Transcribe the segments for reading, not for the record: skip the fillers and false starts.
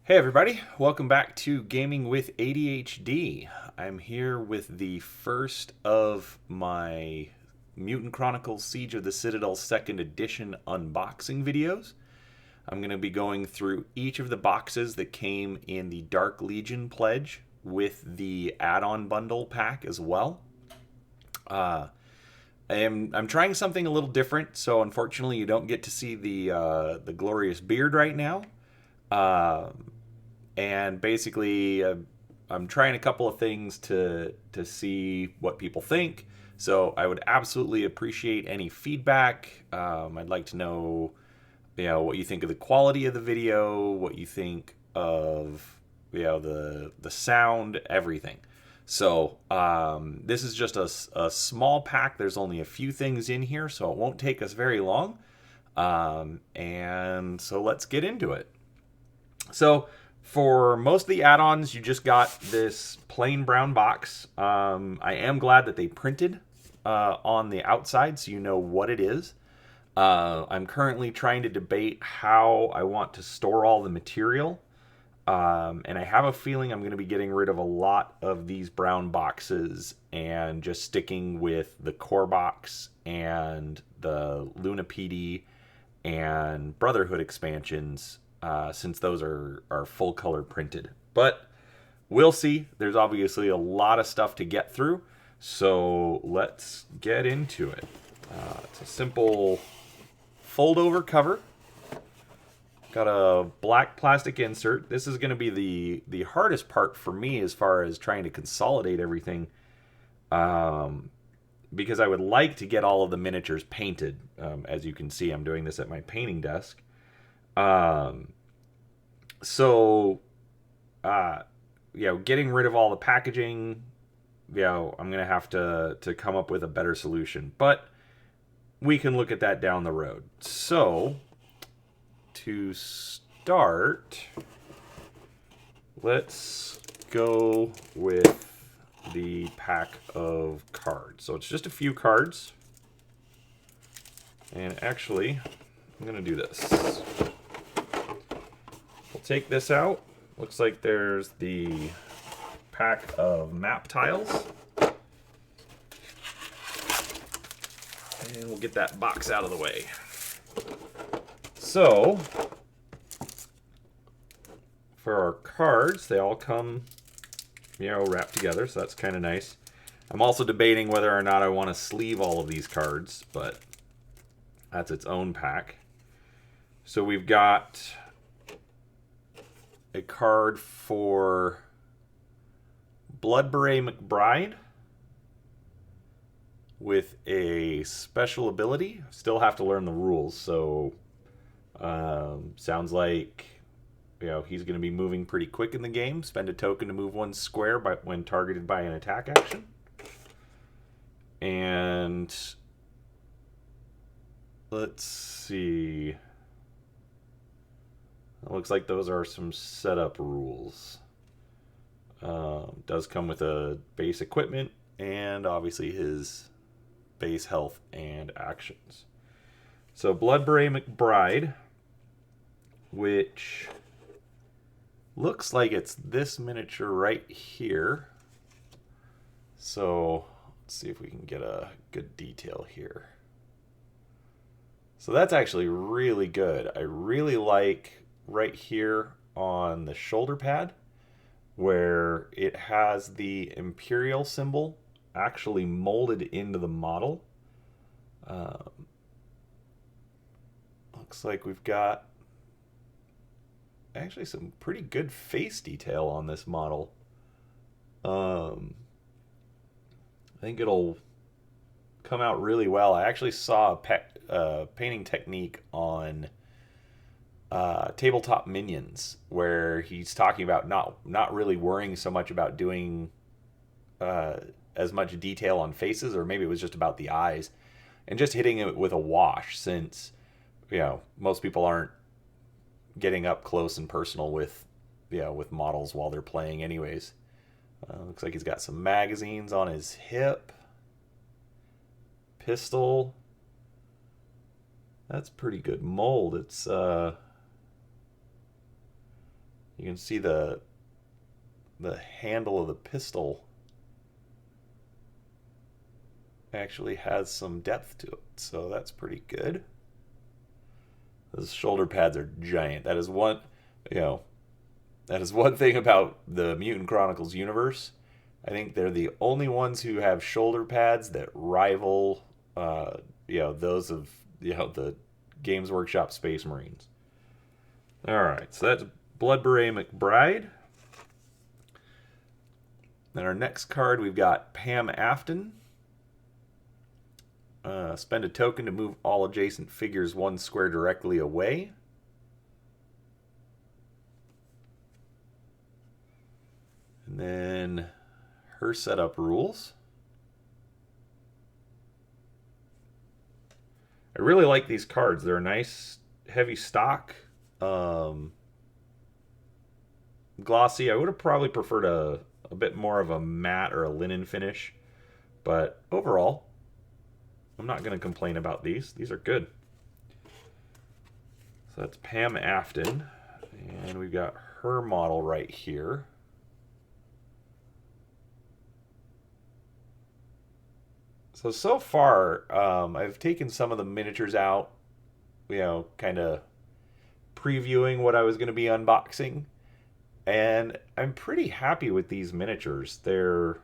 Hey everybody, welcome back to Gaming with ADHD. I'm here with the first of my Mutant Chronicles Siege of the Citadel 2nd Edition unboxing videos. I'm going to be going through each of the boxes that came in the Dark Legion pledge with the add-on bundle pack as well. Uh, I'm trying something a little different, so unfortunately you don't get to see the glorious beard right now. And basically I'm trying a couple of things to see what people think. So I would absolutely appreciate any feedback. I'd like to know, what you think of the quality of the video, what you think of, the sound, everything. So this is just a small pack. There's only a few things in here, so it won't take us very long. And so let's get into it. So for most of the add-ons, you just got this plain brown box. I am glad that they printed on the outside so you know what it is. I'm currently trying to debate how I want to store all the material. And I have a feeling I'm going to be getting rid of a lot of these brown boxes and just sticking with the core box and the Luna PD and Brotherhood expansions, since those are full color printed. But we'll see. There's obviously a lot of stuff to get through, so let's get into it. It's a simple fold over cover. Got a black plastic insert. This is going to be the hardest part for me as far as trying to consolidate everything, because I would like to get all of the miniatures painted. As you can see, I'm doing this at my painting desk. So, getting rid of all the packaging, I'm going to have to come up with a better solution. But we can look at that down the road. So, to start, let's go with the pack of cards. So it's just a few cards. And actually, I'm going to do this. We'll take this out. Looks like there's the pack of map tiles. And we'll get that box out of the way. So, for our cards, they all come, wrapped together, so that's kind of nice. I'm also debating whether or not I want to sleeve all of these cards, but that's its own pack. So we've got a card for Blood Beret McBride with a special ability. Still have to learn the rules, so sounds like he's going to be moving pretty quick in the game. Spend a token to move one square when targeted by an attack action. And let's see. It looks like those are some setup rules. Does come with a base equipment and obviously his base health and actions. So Blood Beret McBride, which looks like it's this miniature right here. So let's see if we can get a good detail here. So that's actually really good. I really like right here on the shoulder pad where it has the Imperial symbol actually molded into the model. Looks like we've got actually some pretty good face detail on this model. I think it'll come out really well. I actually saw a painting technique on Tabletop Minions where he's talking about not really worrying so much about doing as much detail on faces, or maybe it was just about the eyes, and just hitting it with a wash, since most people aren't getting up close and personal with models while they're playing anyways. Looks like he's got some magazines on his hip. Pistol. That's pretty good mold. It's You can see the handle of the pistol actually has some depth to it, so that's pretty good. Those shoulder pads are giant. That is one, you know, that is one thing about the Mutant Chronicles universe. I think they're the only ones who have shoulder pads that rival, those of the Games Workshop Space Marines. All right, so that's Blood Beret McBride. Then our next card, we've got Pam Afton. Spend a token to move all adjacent figures 1 square directly away. And then her setup rules. I really like these cards. They're a nice, heavy stock. Glossy. I would have probably preferred a bit more of a matte or a linen finish. But overall, I'm not going to complain about these. These are good. So that's Pam Afton. And we've got her model right here. So far, I've taken some of the miniatures out, kind of previewing what I was going to be unboxing. And I'm pretty happy with these miniatures. They're...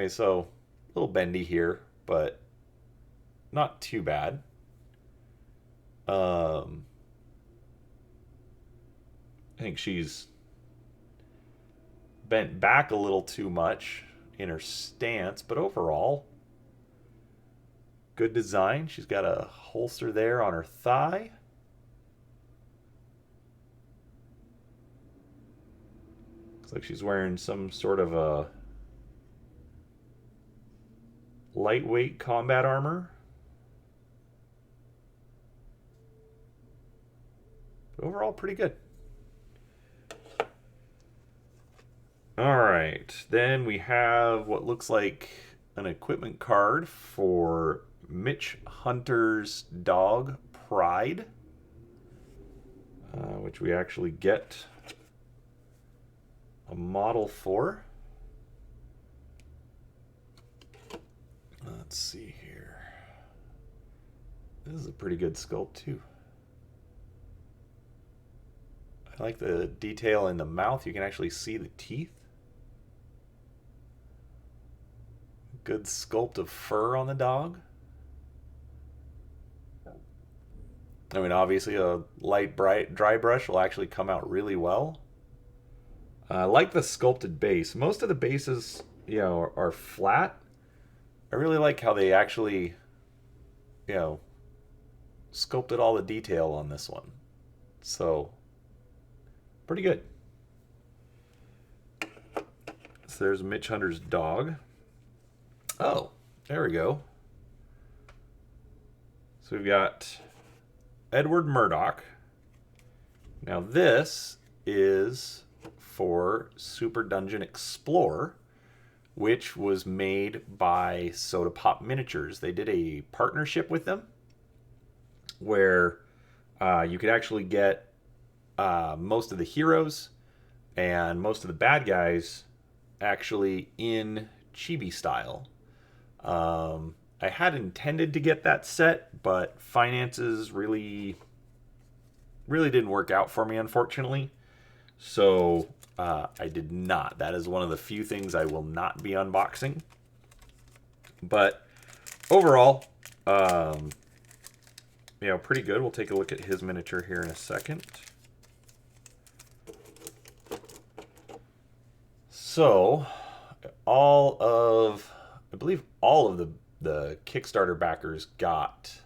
so a little bendy here, but not too bad. I think she's bent back a little too much in her stance, but overall, good design. She's got a holster there on her thigh. Looks like she's wearing some sort of a lightweight combat armor. But overall, pretty good. Alright, then we have what looks like an equipment card for Mitch Hunter's dog, Pride, which we actually get a model for. Let's see here. This is a pretty good sculpt too. I like the detail in the mouth. You can actually see the teeth. Good sculpt of fur on the dog. I mean, obviously a light, bright, dry brush will actually come out really well. I like the sculpted base. Most of the bases, are flat. I really like how they actually, sculpted all the detail on this one. So, pretty good. So there's Mitch Hunter's dog. Oh, there we go. So we've got Edward Murdoch. Now this is for Super Dungeon Explorer, which was made by Soda Pop Miniatures. They did a partnership with them where you could actually get most of the heroes and most of the bad guys actually in chibi style. I had intended to get that set, but finances really didn't work out for me, unfortunately. So I did not. That is one of the few things I will not be unboxing. But overall, pretty good. We'll take a look at his miniature here in a second. So, I believe all of the Kickstarter backers got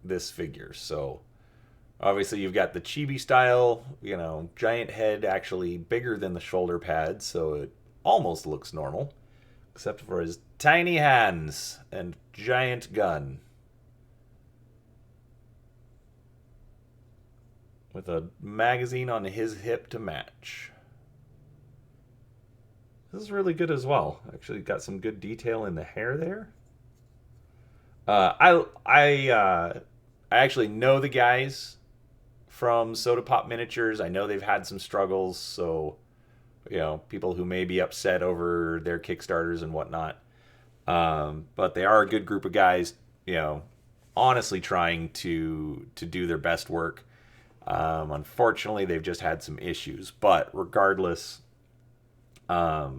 this figure. So, obviously you've got the chibi style, giant head, actually bigger than the shoulder pads, so it almost looks normal, except for his tiny hands and giant gun. With a magazine on his hip to match. This is really good as well. Actually got some good detail in the hair there. I actually know the guys from Soda Pop Miniatures. I know they've had some struggles, so people who may be upset over their Kickstarters and whatnot. But they are a good group of guys, honestly trying to do their best work. Unfortunately, they've just had some issues. But regardless, I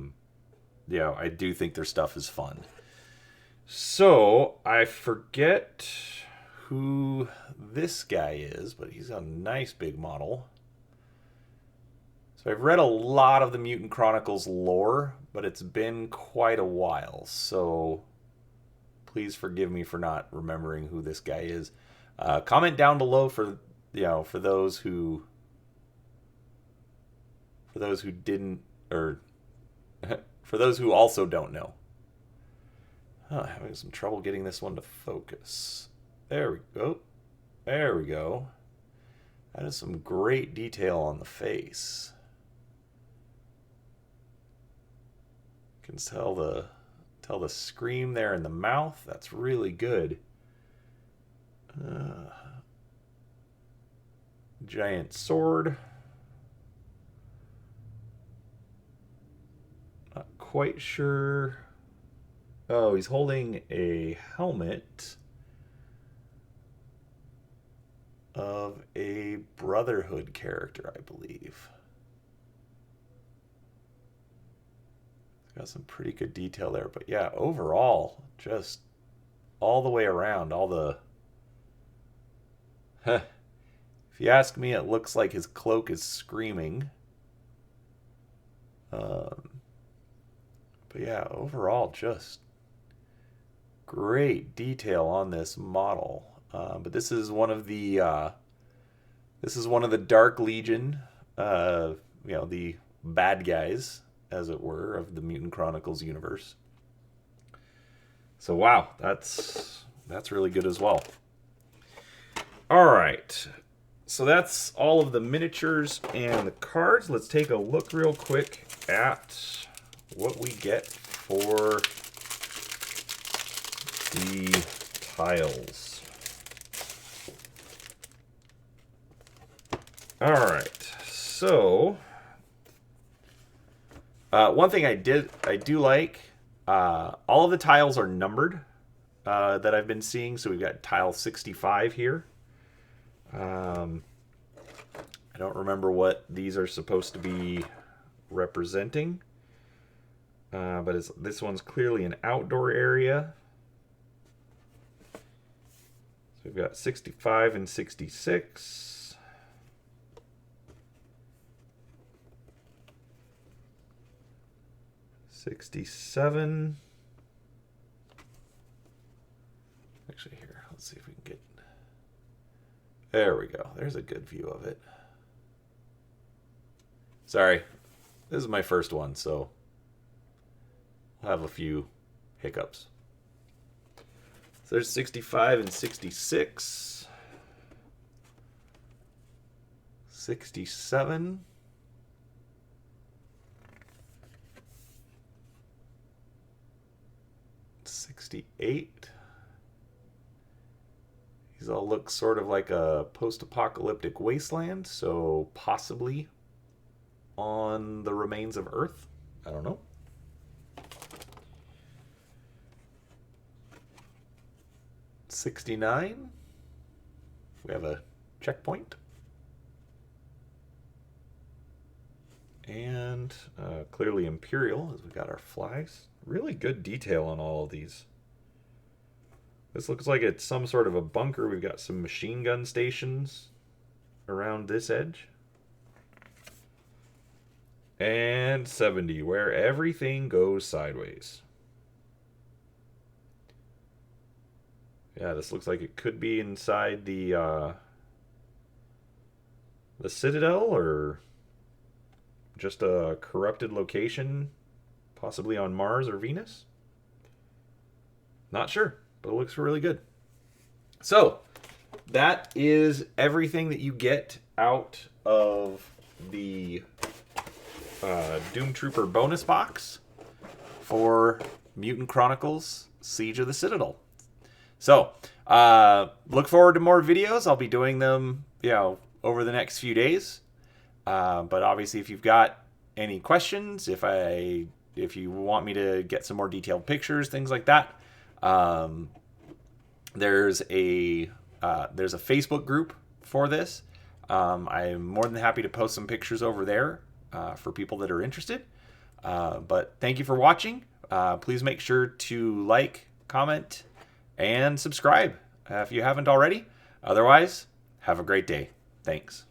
do think their stuff is fun. So I forget who this guy is, but he's a nice big model. So I've read a lot of the Mutant Chronicles lore, but it's been quite a while. So please forgive me for not remembering who this guy is. Comment down below for those who didn't, or for those who also don't know. Having some trouble getting this one to focus. There we go. There we go. That is some great detail on the face. You can tell the scream there in the mouth. That's really good. Giant sword. Not quite sure. Oh, he's holding a helmet of a Brotherhood character, I believe. Got some pretty good detail there. But yeah, overall, just all the way around, all the... If you ask me, it looks like his cloak is screaming. But yeah, overall, just great detail on this model. But this is one of the Dark Legion, the bad guys, as it were, of the Mutant Chronicles universe. So wow, that's really good as well. All right, so that's all of the miniatures and the cards. Let's take a look real quick at what we get for the tiles. All right, so one thing I do like, all of the tiles are numbered that I've been seeing. So we've got tile 65 here. I don't remember what these are supposed to be representing, but this one's clearly an outdoor area. So we've got 65 and 66. 67. Actually, here, let's see if we can get... There we go. There's a good view of it. Sorry, this is my first one, so I'll have a few hiccups. So there's 65 and 66. 67. 68. These all look sort of like a post-apocalyptic wasteland, so possibly on the remains of Earth. I don't know. '69. We have a checkpoint. And clearly Imperial, as we got our flags. Really good detail on all of these. This looks like it's some sort of a bunker. We've got some machine gun stations around this edge. And 70, where everything goes sideways. Yeah, this looks like it could be inside the Citadel, or just a corrupted location, possibly on Mars or Venus. Not sure, but it looks really good. So, that is everything that you get out of the Doomtrooper bonus box for Mutant Chronicles Siege of the Citadel. So, look forward to more videos. I'll be doing them, over the next few days. But obviously, if you've got any questions, if you want me to get some more detailed pictures, things like that, there's a Facebook group for this. I'm more than happy to post some pictures over there for people that are interested. But thank you for watching. Please make sure to like, comment, and subscribe if you haven't already. Otherwise, have a great day. Thanks.